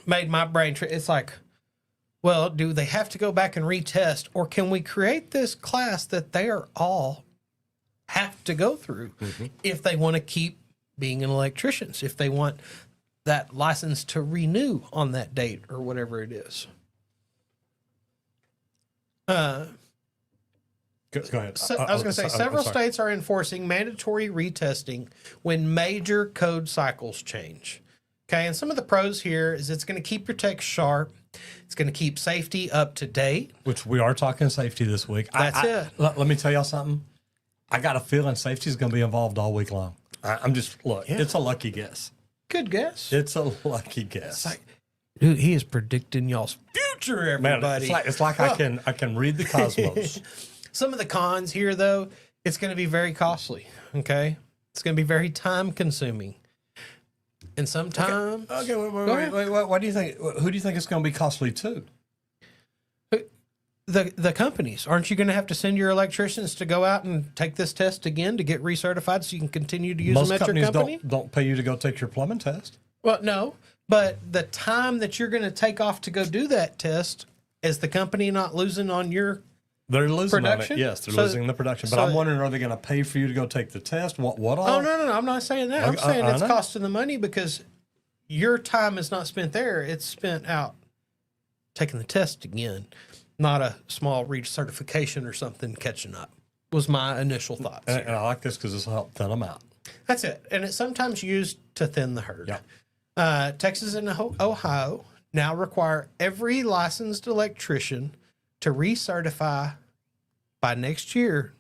made my brain. It's like, well, do they have to go back and retest, or can we create this class that they are all have to go through if they want to keep being an electrician, if they want that license to renew on that date or whatever it is. Go ahead. So, I was going to say, several states are enforcing mandatory retesting when major code cycles change. Okay, and some of the pros here is it's going to keep your tech sharp. It's going to keep safety up to date. Which we are talking safety this week. That's it. Let me tell y'all something. I got a feeling safety is going to be involved all week long. I'm just, look, it's a lucky guess. Good guess. It's a lucky guess. It's like, dude, he is predicting y'all's future, everybody. Man, it's like I can read the cosmos. Some of the cons here, though, it's going to be very costly. Okay, it's going to be very time consuming, and sometimes. Okay, wait. What do you think? Who do you think it's going to be costly to? The companies. Aren't you going to have to send your electricians to go out and take this test again to get recertified so you can continue to use Most them at your companies company? don't pay you to go take your plumbing test. Well, no, but the time that you're going to take off to go do that test, is the company not losing on your They're losing production? on it. Yes, they're So- losing the production. But so- I'm wondering, are they going to pay for you to go take the test? What all? Oh, no. I'm not saying that. I'm saying I it's know. costing the money because your time is not spent there. It's spent out taking the test again, not a small recertification or something catching up, was my initial thoughts. And I like this because this will help thin them out. That's it. And it's sometimes used to thin the herd. Yeah. Texas and Ohio now require every licensed electrician to recertify by next year,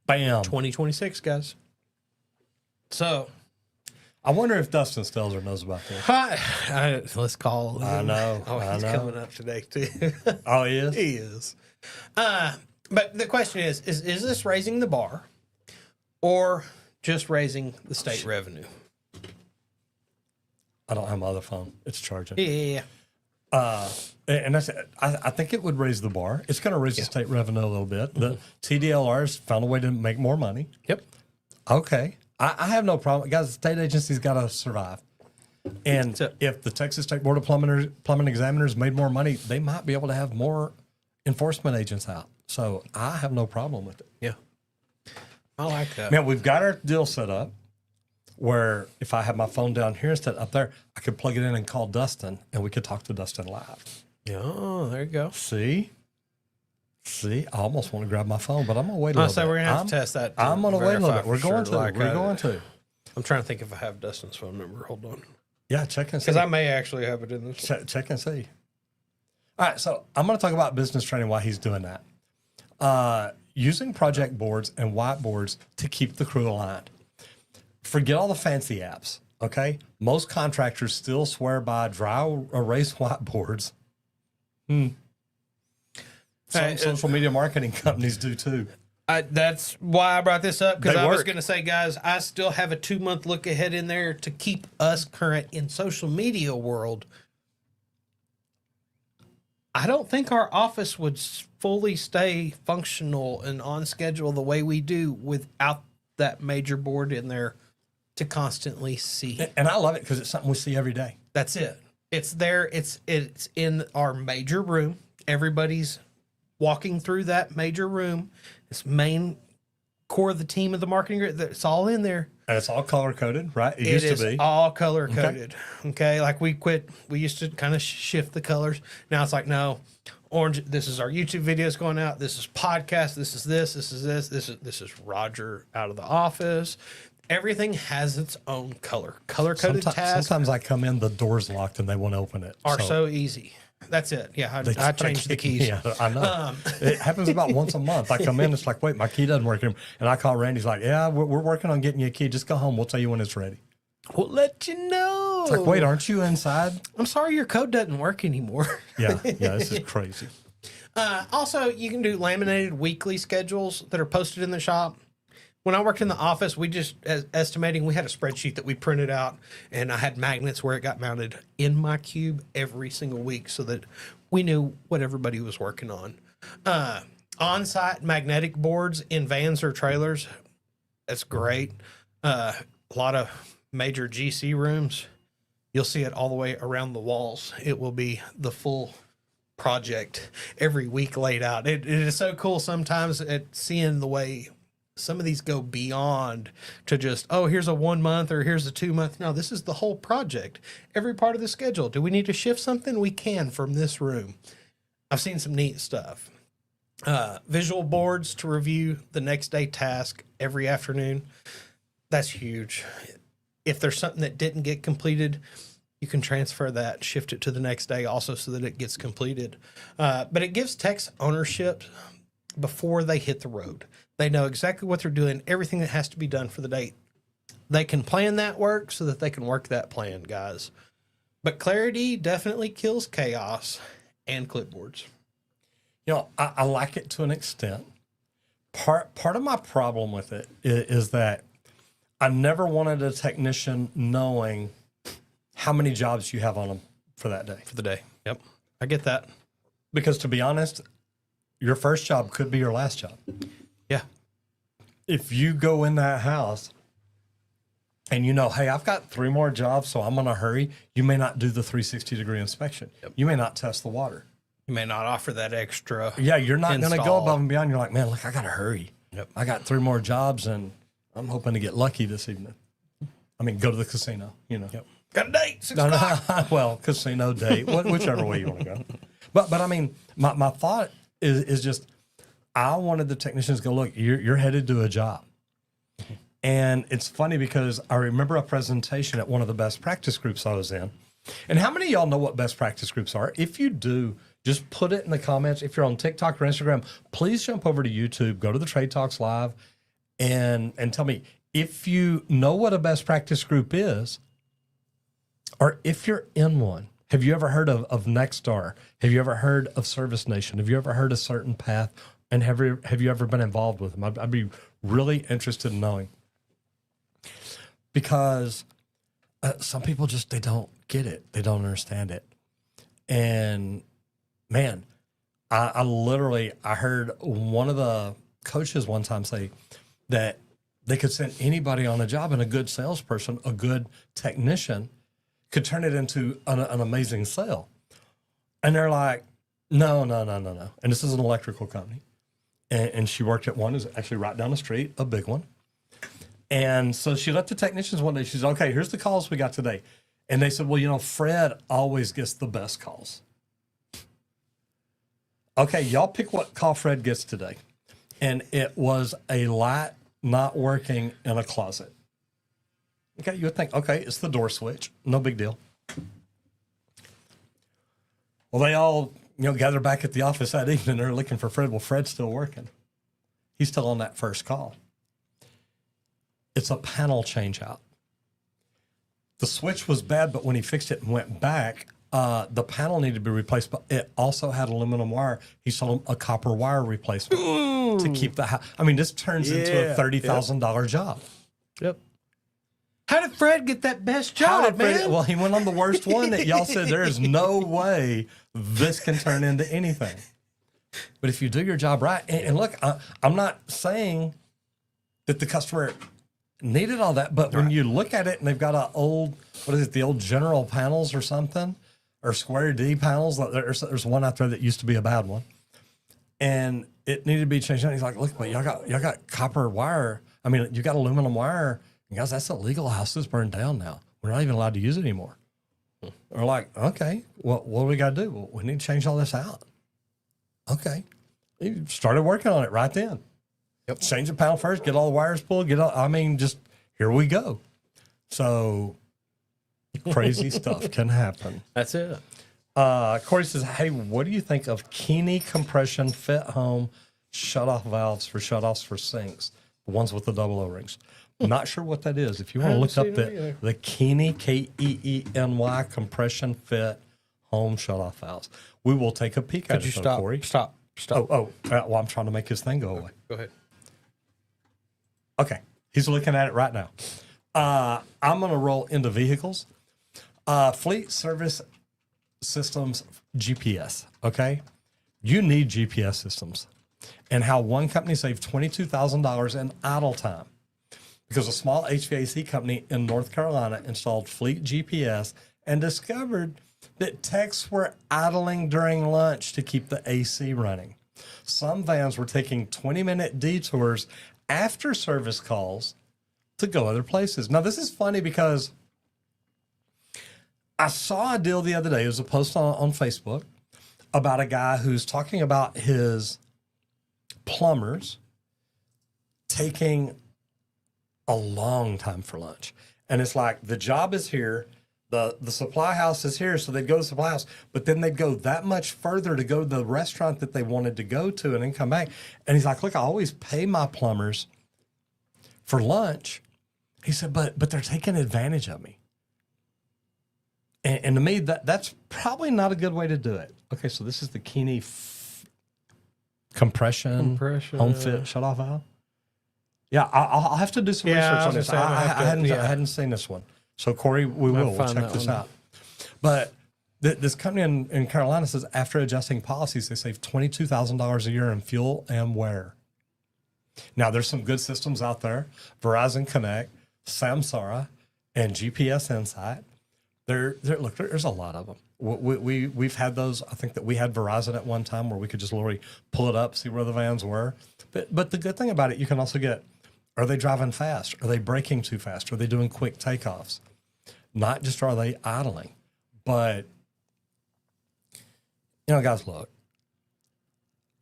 Bam. 2026, guys. So, I wonder if Dustin Stelzer knows about this. let's call him. I know. Oh, I he's know. coming up today, too. Oh, he is? He is. But the question is this raising the bar or just raising the state revenue? I don't have my other phone. It's charging. Yeah. And that's it. I think it would raise the bar. It's going to raise the state revenue a little bit. The TDLRs found a way to make more money. Yep. Okay. I have no problem. Guys, the state agency's got to survive. And So- if the Texas State Board of Plumbing Examiners made more money, they might be able to have more enforcement agents out. So I have no problem with it. Yeah. I like that. Man, we've got our deal set up where if I have my phone down here instead up there, I could plug it in and call Dustin and we could talk to Dustin live. Yeah, oh, there you go. See, I almost want to grab my phone, but I'm gonna wait a little So bit. we're gonna have to test that. I'm gonna wait a little verify bit. We're for going sure. to. Like, We're going to. I'm trying to think if I have Dustin's phone number. Hold on, Yeah, check and see. because I may actually have it in this. Check and see. All right, so I'm going to talk about business training while he's doing that. Using project boards and whiteboards to keep the crew aligned. Forget all the fancy apps, okay? Most contractors still swear by dry erase whiteboards. Some Hey, social media marketing companies do too. That's why I brought this up, because They I was work. going to say, guys, I still have a 2-month look ahead in there to keep us current in social media world. I don't think our office would fully stay functional and on schedule the way we do without that major board in there to constantly see. And I love it because it's something we see every day. That's it. It's there. It's in our major room. Everybody's walking through that major room. This main core of the team of the marketing group. It's all in there. And it's all color coded, right? It It used is to be. all color coded. Okay. Like we quit. We used to kind of shift the colors. Now it's like, no, orange. This is our YouTube videos going out. This is podcast. This is this. This is this. This is Roger out of the office. Everything has its own color. Color coded tasks Sometimes I come in, the door's locked, and they won't open it. are so easy. That's it. Yeah. I changed the keys. Yeah, I know. It happens about once a month. I come in, it's like, wait, my key doesn't work. And I call Randy. He's like, yeah, we're working on getting you a key. Just go home. We'll tell you when it's ready. We'll let you know. It's like, wait, aren't you inside? I'm sorry your code doesn't work anymore. Yeah, this is crazy. Also, you can do laminated weekly schedules that are posted in the shop. When I worked in the office, we just estimating, we had a spreadsheet that we printed out, and I had magnets where it got mounted in my cube every single week so that we knew what everybody was working on. On-site magnetic boards in vans or trailers, that's great. A lot of major GC rooms, you'll see it all the way around the walls. It will be the full project every week laid out. It is so cool sometimes at seeing the way some of these go beyond to just, oh, here's a 1 month or here's a 2 month. No, this is the whole project. Every part of the schedule. Do we need to shift something? We can from this room. I've seen some neat stuff. Visual boards to review the next day task every afternoon. That's huge. If there's something that didn't get completed, you can transfer that, shift it to the next day also so that it gets completed. But it gives techs ownership before they hit the road. They know exactly what they're doing, everything that has to be done for the day. They can plan that work so that they can work that plan, guys. But clarity definitely kills chaos and clipboards. You know, I like it to an extent. Part of my problem with it is that I never wanted a technician knowing how many jobs you have on them for that day. For the day. Yep. I get that. Because to be honest, your first job could be your last job. Yeah. If you go in that house and you know, hey, I've got 3 more jobs, so I'm going to hurry, you may not do the 360-degree inspection. Yep. You may not test the water. You may not offer that extra. Yeah, you're not going to go install. above and beyond. You're like, man, look, I got to hurry. Yep. I got 3 more jobs, and I'm hoping to get lucky this evening. I mean, go to the casino, you know. Yep. Got a date, 6 o'clock. Well, casino date, whichever way you want to go. But I mean, my thought is just, I wanted the technicians to go, look, you're headed to a job. And it's funny because I remember a presentation at one of the best practice groups I was in. And how many of y'all know what best practice groups are? If you do, just put it in the comments. If you're on TikTok or Instagram, please jump over to YouTube, go to the Trade Talks Live, and tell me if you know what a best practice group is, or if you're in one. Have you ever heard of Nexstar? Have you ever heard of Service Nation? Have you ever heard of Certain Path? And have you ever been involved with them? I'd be really interested in knowing. Because some people just, they don't get it. They don't understand it. And man, I literally heard one of the coaches one time say that they could send anybody on a job, and a good salesperson, a good technician, could turn it into an amazing sale. And they're like, no. And this is an electrical company. And she worked at one, is actually right down the street, a big one. And so she let the technicians one day, she said, okay, here's the calls we got today. And they said, well, you know, Fred always gets the best calls. Okay, y'all pick what call Fred gets today. And it was a light not working in a closet. Okay, you would think, okay, it's the door switch. No big deal. Well, they all, gather back at the office that evening. They're looking for Fred. Well, Fred's still working. He's still on that first call. It's a panel change out. The switch was bad, but when he fixed it and went back, the panel needed to be replaced, but it also had aluminum wire. He sold him a copper wire replacement to keep the house. I mean, this turns into a $30,000 job. Yep. How did Fred get that best job, man? Well, he went on the worst one that y'all said there is no way this can turn into anything. But if you do your job right, and look, I'm not saying that the customer needed all that, but when you look at it and they've got an old, the old General panels or something, or Square D panels, there's one out there that used to be a bad one, and it needed to be changed out. He's like, look, but y'all got copper wire. I mean, you got aluminum wire. And guys, that's illegal. House is burned down now. We're not even allowed to use it anymore. We're like, okay, well, what do we got to do? Well, we need to change all this out. Okay. He started working on it right then. Yep. Change the panel first, get all the wires pulled, just here we go. So crazy stuff can happen. That's it. Corey says, hey, what do you think of Keeney compression fit home shutoff valves for shutoffs for sinks? The ones with the double O-rings. Not sure what that is. If you want to look up the Keeney, Keeny compression fit home shutoff valves, we will take a peek at it. Could you Corey. Stop. Well, I'm trying to make his thing go away. Go ahead. Okay. He's looking at it right now. I'm going to roll into vehicles. Fleet service systems, GPS. Okay. You need GPS systems. And how one company saved $22,000 in idle time because a small HVAC company in North Carolina installed Fleet GPS and discovered that techs were idling during lunch to keep the AC running. Some vans were taking 20-minute detours after service calls to go other places. Now, this is funny because I saw a deal the other day. It was a post on Facebook about a guy who's talking about his plumbers taking a long time for lunch. And it's like the job is here, the supply house is here, so they'd go to the supply house, but then they'd go that much further to go to the restaurant that they wanted to go to and then come back. And he's like, look, I always pay my plumbers for lunch. He said, but they're taking advantage of me. And to me, that's probably not a good way to do it. Okay, so this is the Keeney compression home fit shut off valve. Yeah, I'll have to do some research on this. I hadn't seen this one. So Corey, we'll check this out. But this company in Carolina says after adjusting policies, they save $22,000 a year in fuel and wear. Now there's some good systems out there: Verizon Connect, Samsara, and GPS Insight. Look, there's a lot of them. We've had those. I think that we had Verizon at one time where we could just literally pull it up, see where the vans were. But the good thing about it, you can also get, are they driving fast? Are they braking too fast? Are they doing quick takeoffs? Not just are they idling, but, guys, look,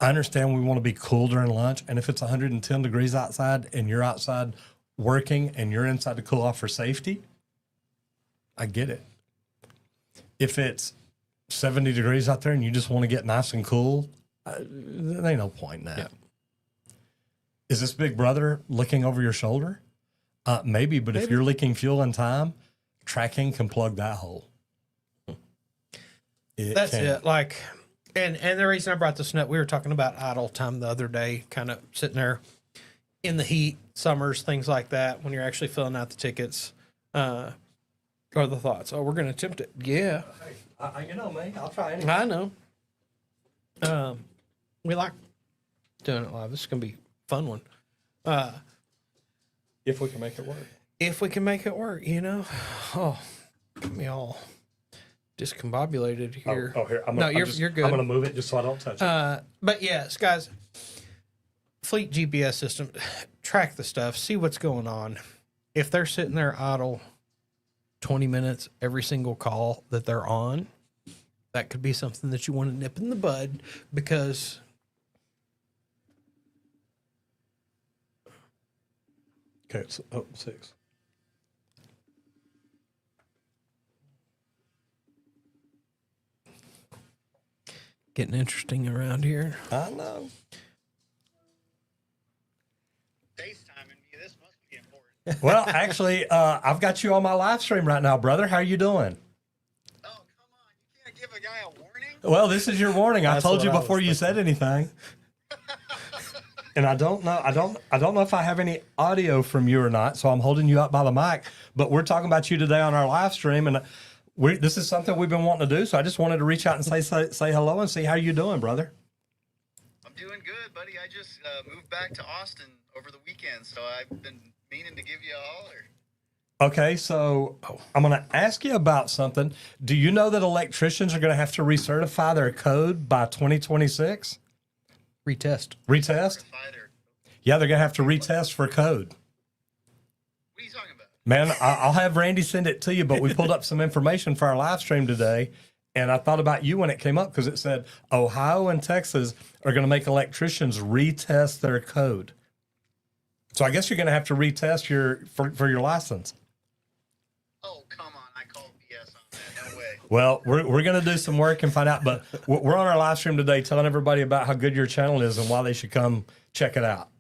I understand we want to be cool during lunch. And if it's 110 degrees outside and you're outside working and you're inside to cool off for safety, I get it. If it's 70 degrees out there and you just want to get nice and cool, there ain't no point in that. Yeah. Is this Big Brother looking over your shoulder? Maybe, but if you're leaking fuel in time, tracking can plug that hole. That's it. Like, and the reason I brought this up, we were talking about idle time the other day, kind of sitting there in the heat, summers, things like that, when you're actually filling out the tickets. Or the thoughts, we're going to attempt it. Yeah. Hey, me, I'll try anything. I know. We like doing it live. This is going to be a fun one. If we can make it work. If we can make it work, Oh, got me all discombobulated here. Here. You're good. I'm going to move it just so I don't touch it. But yes, guys, fleet GPS system, track the stuff, see what's going on. If they're sitting there idle 20 minutes every single call that they're on, that could be something that you want to nip in the bud, because it's 6. Getting interesting around here. I know. Well, actually, I've got you on my live stream right now, brother. How are you doing? Oh, come on. You can't give a guy a warning? Well, this is your warning. I told you before you said anything. And I don't know if I have any audio from you or not, so I'm holding you up by the mic. But we're talking about you today on our live stream, and this is something we've been wanting to do. So I just wanted to reach out and say hello and see how you're doing, brother. I'm doing good, buddy. I just moved back to Austin over the weekend, so I've been meaning to give you a holler. Okay, so I'm going to ask you about something. Do you know that electricians are going to have to recertify their code by 2026? Retest? Yeah, they're going to have to retest for code. What are you talking about? Man, I'll have Randy send it to you, but we pulled up some information for our live stream today, and I thought about you when it came up because it said Ohio and Texas are going to make electricians retest their code. So I guess you're going to have to retest for your license. Oh, come on. I call BS on that. No way. Well, we're going to do some work and find out. But we're on our live stream today telling everybody about how good your channel is and why they should come check it out.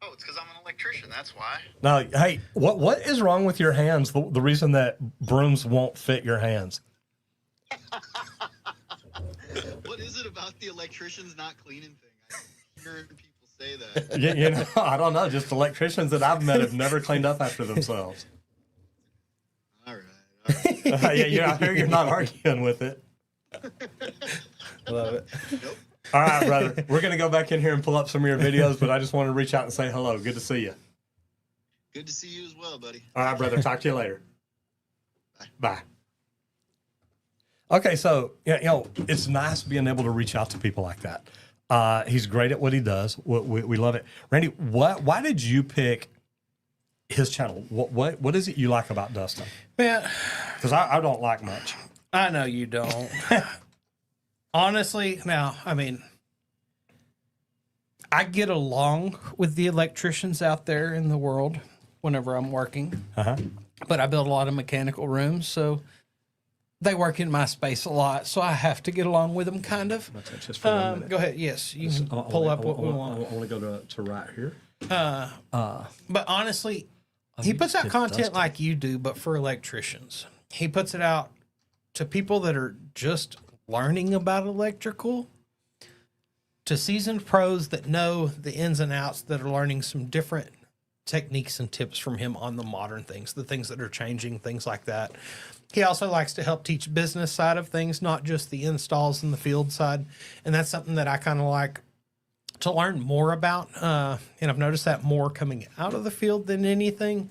Oh, it's because I'm an electrician. That's why. Now, hey, what is wrong with your hands? The reason that brooms won't fit your hands? What is it about the electricians not cleaning thing? I hear people say that. I don't know. Just electricians that I've met have never cleaned up after themselves. All right. I hear you're not arguing with it. Love it. Nope. All right, brother. We're going to go back in here and pull up some of your videos, but I just wanted to reach out and say hello. Good to see you. Good to see you as well, buddy. All right, brother. Talk to you later. Bye. Okay, so it's nice being able to reach out to people like that. He's great at what he does. We love it. Randy, why did you pick his channel? What is it you like about Dustin? Man, Because I don't like much. I know you don't. Honestly, now, I mean, I get along with the electricians out there in the world whenever I'm working, but I build a lot of mechanical rooms, so they work in my space a lot, so I have to get along with them, kind of. Just for 1 minute. Go ahead. Yes, you can pull up what we want. I want to go to right here. But honestly, he puts out content like you do, but for electricians. He puts it out to people that are just learning about electrical, to seasoned pros that know the ins and outs, that are learning some different techniques and tips from him on the modern things, the things that are changing, things like that. He also likes to help teach business side of things, not just the installs and the field side. And that's something that I kind of like to learn more about. And I've noticed that more coming out of the field than anything.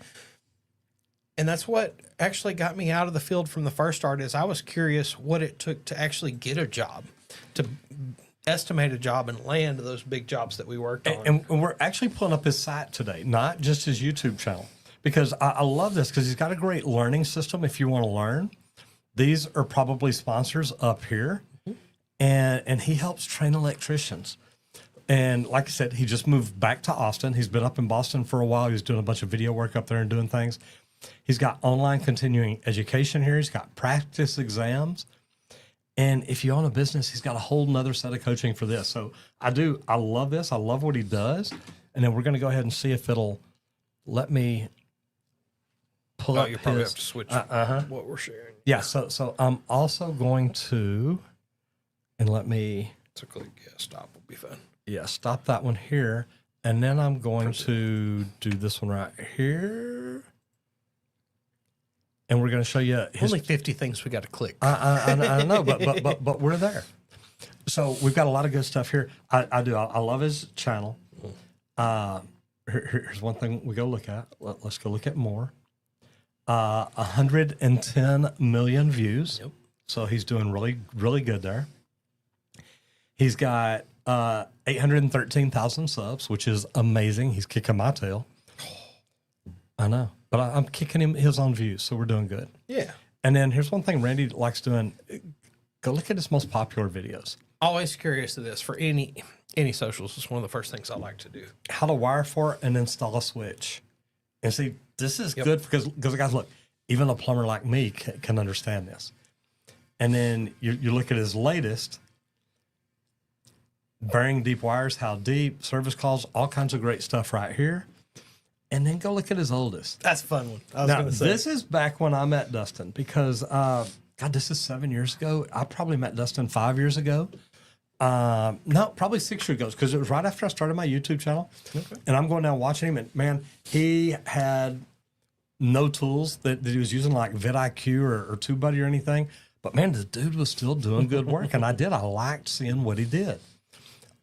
And that's what actually got me out of the field from the first start, is I was curious what it took to actually get a job, to estimate a job and land those big jobs that we worked on. And we're actually pulling up his site today, not just his YouTube channel, because I love this because he's got a great learning system. If you want to learn, these are probably sponsors up here, and he helps train electricians. And like I said, he just moved back to Austin. He's been up in Boston for a while. He was doing a bunch of video work up there and doing things. He's got online continuing education here. He's got practice exams. And if you own a business, he's got a whole nother set of coaching for this. So I love this. I love what he does. And then we're going to go ahead and see if it'll let me pull up you probably his, have to switch what we're sharing. Yeah. So I'm also going to, and let me, So click, stop will be fun. stop that one here. And then I'm going to do this one right here. And we're going to show you his. Only 50 things we got to click. I know, but we're there. So we've got a lot of good stuff here. I love his channel. Here's one thing we go look at. Let's go look at more. 110 million views. Yep. So he's doing really, really good there. He's got 813,000 subs, which is amazing. He's kicking my tail. I know, but I'm kicking him his own views, so we're doing good. Yeah. And then here's one thing Randy likes doing. Go look at his most popular videos. Always curious to this for any socials. It's one of the first things I like to do. How to wire for and install a switch. And see, this is good because guys, look, even a plumber like me can understand this. And then you look at his latest, burying deep wires, how deep, service calls, all kinds of great stuff right here. And then go look at his oldest. That's a fun one. I was Now, going to say. this is back when I met Dustin because, God, this is 7 years ago. I probably met Dustin 5 years ago. No, probably 6 years ago because it was right after I started my YouTube channel. Okay. And I'm going down watching him, and man, he had no tools that he was using like vidIQ or TubeBuddy or anything. But man, the dude was still doing good work, and I liked seeing what he did.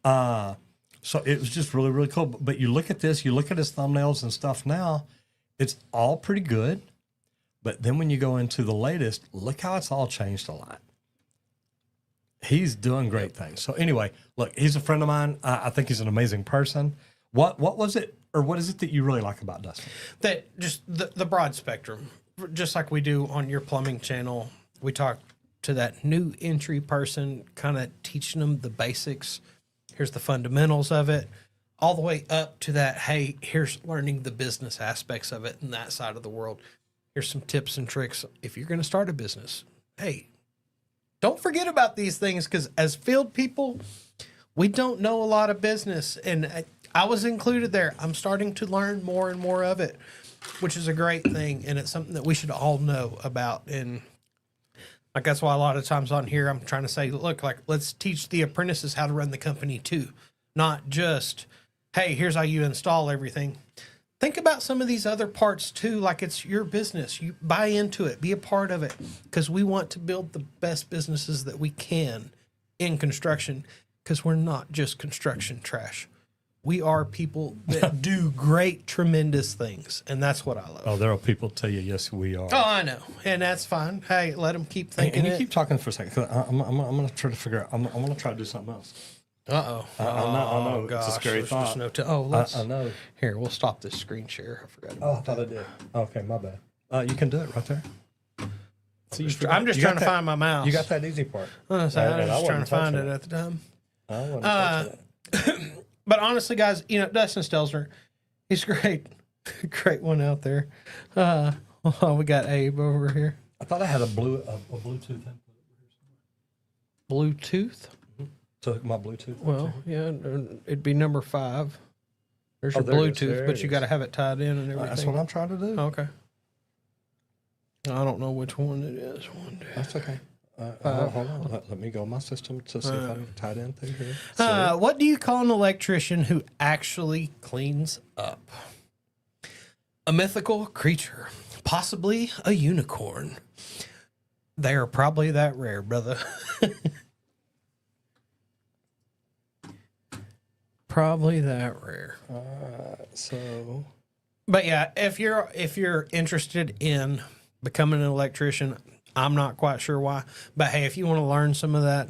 So it was just really, really cool. But you look at this, you look at his thumbnails and stuff now, it's all pretty good. But then when you go into the latest, look how it's all changed a lot. He's doing great things. So anyway, look, he's a friend of mine. I think he's an amazing person. What was it, or what is it that you really like about Dustin? That just the broad spectrum, just like we do on your plumbing channel. We talk to that new entry person, kind of teaching them the basics. Here's the fundamentals of it, all the way up to that, hey, here's learning the business aspects of it and that side of the world. Here's some tips and tricks if you're going to start a business. Hey, don't forget about these things, because as field people, we don't know a lot of business. And I was included there. I'm starting to learn more and more of it, which is a great thing. And it's something that we should all know about. And like, that's why a lot of times on here, I'm trying to say, look, like, let's teach the apprentices how to run the company too. Not just, hey, here's how you install everything. Think about some of these other parts too, like it's your business. You buy into it, be a part of it, because we want to build the best businesses that we can in construction, because we're not just construction trash. We are people that do great, tremendous things, and that's what I love. Oh, there are people tell you, yes, we are. Oh, I know, and that's fine. Hey, let them keep thinking And you it. keep talking for a second. 'Cause I'm going to try to figure out. I'm going to try to do something else. Uh-oh. I know. It's a Gosh, scary there's thought. just no let's, I know. Here, we'll stop this screen share. I forgot. Oh, I thought I did. Okay, my bad. You can do it right there. See, I'm just trying to find my mouse. You got that easy part. I was And I just trying wasn't to find touching it it. at the time. I wasn't touching it. But honestly, guys, Dustin Stelzner, he's great. Great one out there. We got Abe over here. I thought I had a Bluetooth input. Bluetooth? To hook my Bluetooth. Well, yeah, it'd be number 5. There's your there it is. Bluetooth, There but it you is. got to have it tied in and everything. That's what I'm trying to do. Okay. I don't know which one it is. One, two. That's okay. Hold on. Let me go on my system to see if I can tie it in through here. What do you call an electrician who actually cleans up? A mythical creature, possibly a unicorn. They are probably that rare, brother. Probably that rare. So But yeah, if you're interested in becoming an electrician, I'm not quite sure why. But hey, if you want to learn some of that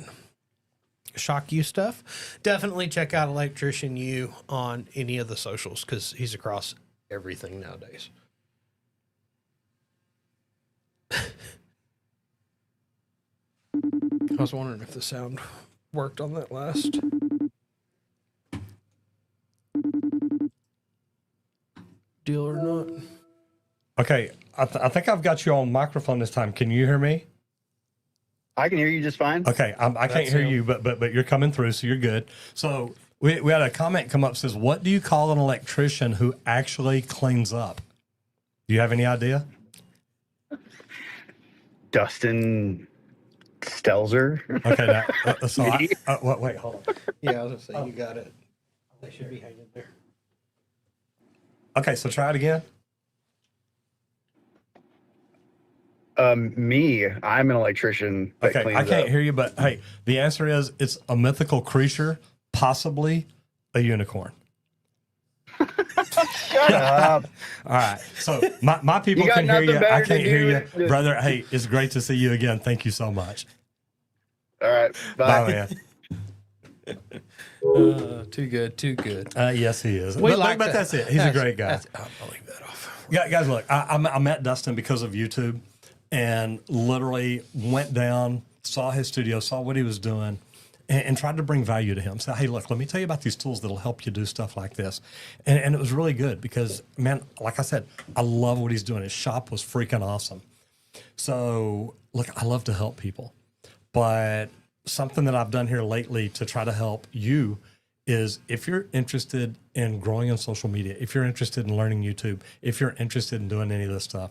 Shock U stuff, definitely check out Electrician U on any of the socials because he's across everything nowadays. I was wondering if the sound worked on that last. Deal or not? okay, I think I've got you on microphone this time. Can you hear me? I can hear you just fine. Okay, I can't hear you, but you're coming through, so you're good. So we had a comment come up says, "What do you call an electrician who actually cleans up?" Do you have any idea? Dustin Stelzer. Okay, wait, hold on. Yeah, I was gonna say you got it. They should be hanging there. Okay, so try it again. Me, I'm an electrician. That Okay, cleans I can't up. hear you, but hey, the answer is it's a mythical creature, possibly a unicorn. Shut up. All right, so my people You got can hear nothing you. I better to can't hear do you, than- brother. Hey, it's great to see you again. Thank you so much. All right. Bye, Bye. man. Too good, too good. Yes, he is. We but like but that. that's it. He's a great guy. I'll leave that off. Guys, look, I met Dustin because of YouTube and literally went down, saw his studio, saw what he was doing, and tried to bring value to him. Said, hey, look, let me tell you about these tools that'll help you do stuff like this. And it was really good because, man, like I said, I love what he's doing. His shop was freaking awesome. So, look, I love to help people. But something that I've done here lately to try to help you is if you're interested in growing on social media, if you're interested in learning YouTube, if you're interested in doing any of this stuff,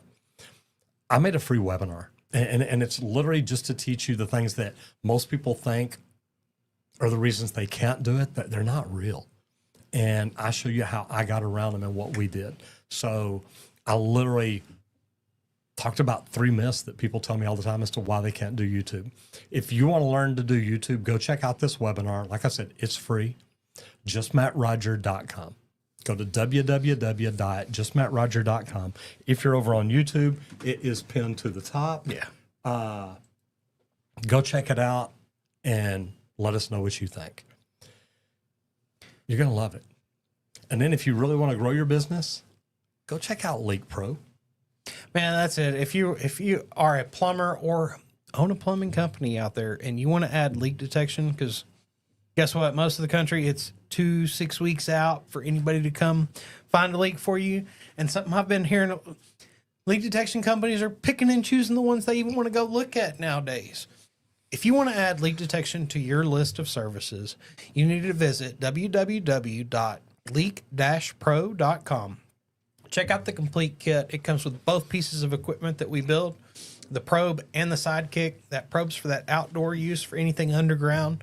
I made a free webinar. And it's literally just to teach you the things that most people think are the reasons they can't do it, that they're not real. And I show you how I got around them and what we did. So I literally talked about 3 myths that people tell me all the time as to why they can't do YouTube. If you want to learn to do YouTube, go check out this webinar. Like I said, it's free. JustMattRoger.com. Go to www.justmattroger.com. If you're over on YouTube, it is pinned to the top. Yeah. Go check it out and let us know what you think. You're going to love it. And then if you really want to grow your business, go check out Leak Pro. Man, that's it. If you are a plumber or own a plumbing company out there and you want to add leak detection, because guess what? Most of the country, it's 2-6 weeks out for anybody to come find a leak for you. And something I've been hearing, leak detection companies are picking and choosing the ones they even want to go look at nowadays. If you want to add leak detection to your list of services, you need to visit www.leak-pro.com. Check out the complete kit. It comes with both pieces of equipment that we build, the probe and the sidekick. That probe's for that outdoor use for anything underground.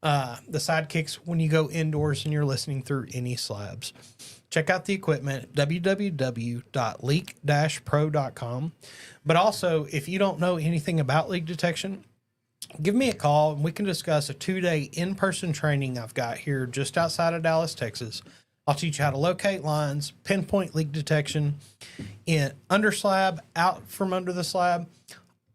The sidekicks when you go indoors and you're listening through any slabs. Check out the equipment, www.leak-pro.com. But also, if you don't know anything about leak detection, give me a call and we can discuss a 2-day in-person training I've got here just outside of Dallas, Texas. I'll teach you how to locate lines, pinpoint leak detection in under slab, out from under the slab,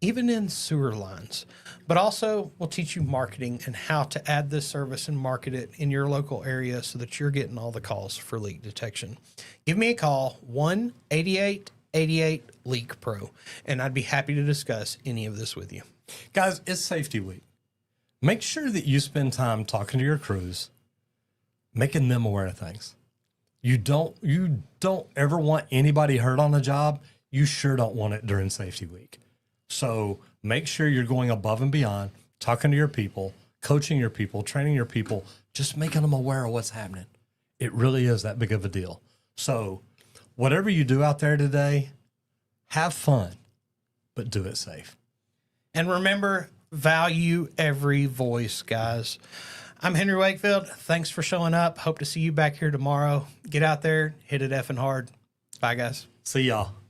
even in sewer lines. But also, we'll teach you marketing and how to add this service and market it in your local area so that you're getting all the calls for leak detection. Give me a call, 1-8888-LEAK-PRO, and I'd be happy to discuss any of this with you. Guys, it's safety week. Make sure that you spend time talking to your crews, making them aware of things. You don't ever want anybody hurt on the job. You sure don't want it during safety week. So make sure you're going above and beyond, talking to your people, coaching your people, training your people, just making them aware of what's happening. It really is that big of a deal. So whatever you do out there today, have fun, but do it safe. And remember, value every voice, guys. I'm Henry Wakefield. Thanks for showing up. Hope to see you back here tomorrow. Get out there, hit it effing hard. Bye, guys. See y'all.